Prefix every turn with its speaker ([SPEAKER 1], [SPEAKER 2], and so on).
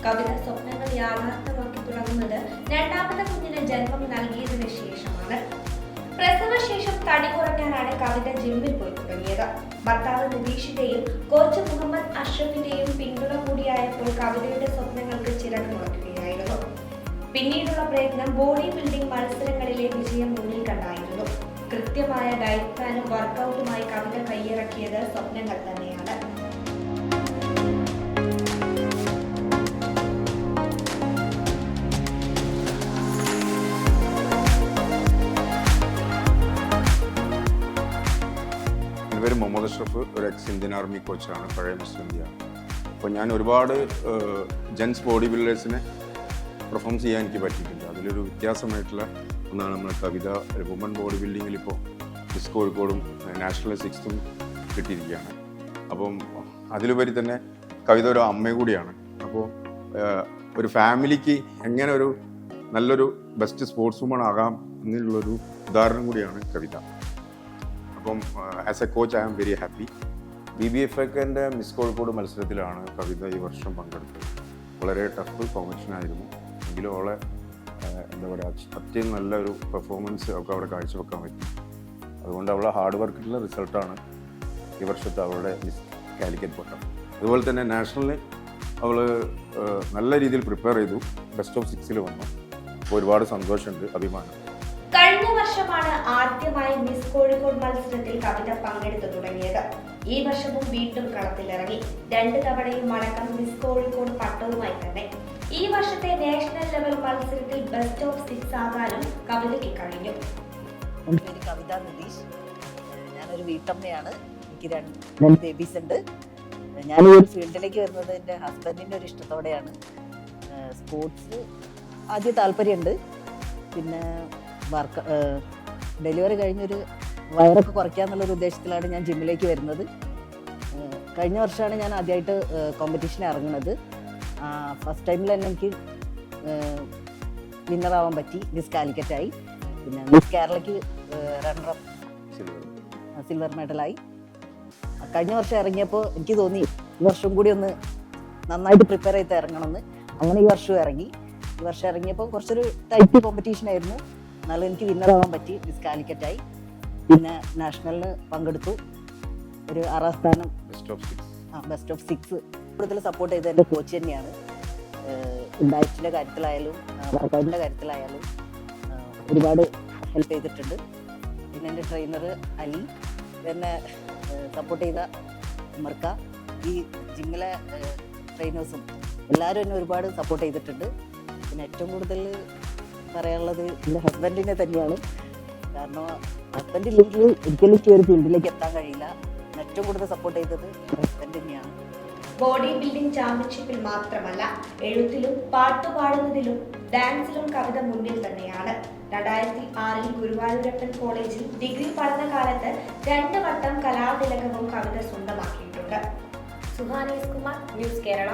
[SPEAKER 1] കവിത സ്വപ്നങ്ങൾ യാഥാർത്ഥ്യമാക്കി തുടങ്ങുന്നത് രണ്ടാമത്തെ കുഞ്ഞിന് ജന്മം നൽകിയതിനു ശേഷമാണ്. പ്രസവശേഷം തടി കുറയ്ക്കാനാണ് കവിത ജിമ്മിൽ പോയി തുടങ്ങിയത്. ഭർത്താവ് നിതീഷിന്റെയും കോച്ച് മുഹമ്മദ് അഷ്റഫിന്റെയും പിന്തുണ കൂടിയായപ്പോൾ കവിതയുടെ സ്വപ്നങ്ങൾക്ക് ചിറക് മുളയ്ക്കുകയായിരുന്നു. പിന്നീടുള്ള പ്രയത്നം ബോഡി ബിൽഡിംഗ് മത്സരങ്ങളിലെ വിജയം മുന്നിൽ കണ്ടായിരുന്നു. കൃത്യമായ ഡയറ്റ് പ്ലാനും വർക്കൗട്ടുമായി കവിത കൈയിറക്കിയത് സ്വപ്നങ്ങൾ തന്നെയാണ്.
[SPEAKER 2] എൻ്റെ പേര് മുഹമ്മദ് അഷ്റഫ്, ഒരു എക്സ് ഇന്ത്യൻ ആർമി കോച്ചാണ്, പഴയ മിസ്റ്റർ ഇന്ത്യ. അപ്പോൾ ഞാൻ ഒരുപാട് ജെൻസ് ബോഡി ബിൽഡേഴ്സിനെ പെർഫോം ചെയ്യാൻ എനിക്ക് പറ്റിയിട്ടുണ്ട്. അതിലൊരു വ്യത്യാസമായിട്ടുള്ള ഒന്നാണ് നമ്മൾ കവിത വുമൺ ബോഡി ബിൽഡിങ്ങിൽ ഇപ്പോൾ മിസ് കോഴിക്കോടും നാഷണൽ 6th കിട്ടിയിരിക്കുകയാണ്. അപ്പം അതിലുപരി തന്നെ കവിത ഒരു അമ്മ കൂടിയാണ്. അപ്പോൾ ഒരു ഫാമിലിക്ക് എങ്ങനെ ഒരു നല്ലൊരു ബെസ്റ്റ് സ്പോർട്സ് വുമൺ ആകാം എന്നുള്ളൊരു ഉദാഹരണം കൂടിയാണ് കവിത. അപ്പം as a coach I am very happy. BBFIൻ്റെ മിസ് കോഴിക്കോട് മത്സരത്തിലാണ് കവിത ഈ വർഷം പങ്കെടുത്തത്. വളരെ ടഫ് കോമ്പറ്റീഷനായിരുന്നു. എങ്കിലും അവളെ എന്താ പറയുക, അത്രയും നല്ലൊരു പെർഫോമൻസ് ഒക്കെ അവിടെ കാഴ്ചവെക്കാൻ പറ്റി. അതുകൊണ്ട് അവളെ ഹാർഡ് വർക്കിലുള്ള റിസൾട്ടാണ് ഈ വർഷത്തെ അവളുടെ മിസ് കാലിക്കറ്റ് പട്ടം. അതുപോലെ തന്നെ നാഷണലിൽ അവൾ നല്ല രീതിയിൽ പ്രിപ്പയർ ചെയ്തു, ബെസ്റ്റ് ഓഫ് 6 വന്നു. അപ്പോൾ ഒരുപാട് സന്തോഷമുണ്ട്, അഭിമാനം.
[SPEAKER 1] കഴിഞ്ഞ വർഷമാണ് ആദ്യമായി മിസ് കോഴിക്കോട് മത്സരത്തിൽ കവിത പങ്കെടുത്തു തുടങ്ങിയത്. ഈ വർഷവും വീണ്ടും കളത്തിലിറങ്ങി. 2 തവണയും അടക്കം മിസ് കോഴിക്കോട് പട്ടവുമായി തന്നെ. ഈ വർഷത്തെ നാഷണൽ ലെവൽ മത്സരത്തിൽ ബെസ്റ്റ് ഓഫ് 6 ആകാനും കവിതയ്ക്ക് കഴിഞ്ഞു.
[SPEAKER 3] എൻ്റെ പേര് കവിത നിതീഷ്. ഞാനൊരു വീട്ടമ്മയാണ്. എനിക്ക് 2 ബേബീസ് ഉണ്ട്. ഞാൻ ഈ ഒരു ഫീൽഡിലേക്ക് വരുന്നത് എൻ്റെ ഹസ്ബൻഡിൻ്റെ ഒരു ഇഷ്ടത്തോടെയാണ്. സ്പോർട്സ് ആദ്യം താല്പര്യമുണ്ട്. പിന്നെ ഡെലിവറി കഴിഞ്ഞൊരു വയറൊക്കെ കുറയ്ക്കാന്നുള്ളൊരു ഉദ്ദേശത്തിലാണ് ഞാൻ ജിമ്മിലേക്ക് വരുന്നത്. കഴിഞ്ഞ വർഷമാണ് ഞാൻ ആദ്യമായിട്ട് കോമ്പറ്റീഷന് ഇറങ്ങുന്നത്. ഫസ്റ്റ് ടൈമിൽ തന്നെ എനിക്ക് വിന്നറാവാൻ പറ്റി, മിസ് കാലിക്കറ്റായി. പിന്നെ മിസ് കേരളയ്ക്ക് റണ്ണറപ്പ് സിൽവർ മെഡലായി. കഴിഞ്ഞ വർഷം ഇറങ്ങിയപ്പോൾ എനിക്ക് തോന്നി ഈ വർഷം കൂടി ഒന്ന് നന്നായിട്ട് പ്രിപ്പയർ ചെയ്ത് ഇറങ്ങണമെന്ന്. അങ്ങനെ ഈ വർഷം ഇറങ്ങി. ഈ വർഷം ഇറങ്ങിയപ്പോൾ കുറച്ചൊരു ടൈറ്റ് കോമ്പറ്റീഷൻ ആയിരുന്നു. എന്നാലും എനിക്ക് വിന്നറാവാൻ പറ്റി, മിസ് കാലിക്കറ്റായി. പിന്നെ നാഷണലിന് പങ്കെടുത്തു. ഒരു 6ാം സ്ഥാനം, ബെസ്റ്റ് ഓഫ് 6. കൂടുതൽ സപ്പോർട്ട് ചെയ്തത് എൻ്റെ കോച്ച് തന്നെയാണ്. ഡയറ്റിൻ്റെ കാര്യത്തിലായാലും വർക്കൗട്ടിൻ്റെ കാര്യത്തിലായാലും ഒരുപാട് ഹെൽപ്പ് ചെയ്തിട്ടുണ്ട്. പിന്നെ എൻ്റെ ട്രെയിനർ അലി, എന്നെ സപ്പോർട്ട് ചെയ്ത ഉമർക്ക, ഈ ജിമ്മിലെ ട്രെയിനേഴ്സും എല്ലാവരും എന്നെ ഒരുപാട് സപ്പോർട്ട് ചെയ്തിട്ടുണ്ട്. പിന്നെ ഏറ്റവും കൂടുതൽ പറയാനുള്ളത് എൻ്റെ ഹസ്ബൻഡിനെ തന്നെയാണ്. കാരണം ഹസ്ബൻഡ് ഇല്ലെങ്കിൽ ഒരിക്കലും ഈ ഒരു ഫീൽഡിലേക്ക് എത്താൻ കഴിയില്ല. ഏറ്റവും കൂടുതൽ സപ്പോർട്ട് ചെയ്തത് ഹസ്ബൻഡ് തന്നെയാണ്.
[SPEAKER 1] ബോഡി ബിൽഡിംഗ് ചാമ്പ്യൻഷിപ്പിൽ മാത്രമല്ല, എഴുത്തിലും പാട്ടുപാടുന്നതിലും ഡാൻസിലും കവിത മുന്നിൽ തന്നെയാണ്. 2006 ഗുരുവായൂരപ്പൻ കോളേജിൽ ഡിഗ്രി പഠനകാലത്ത് 2 വട്ടം കലാതിലകവും കവിത സ്വന്തമാക്കിയിട്ടുണ്ട്. സുഹാന എസ് കുമാർ, ന്യൂസ് കേരള.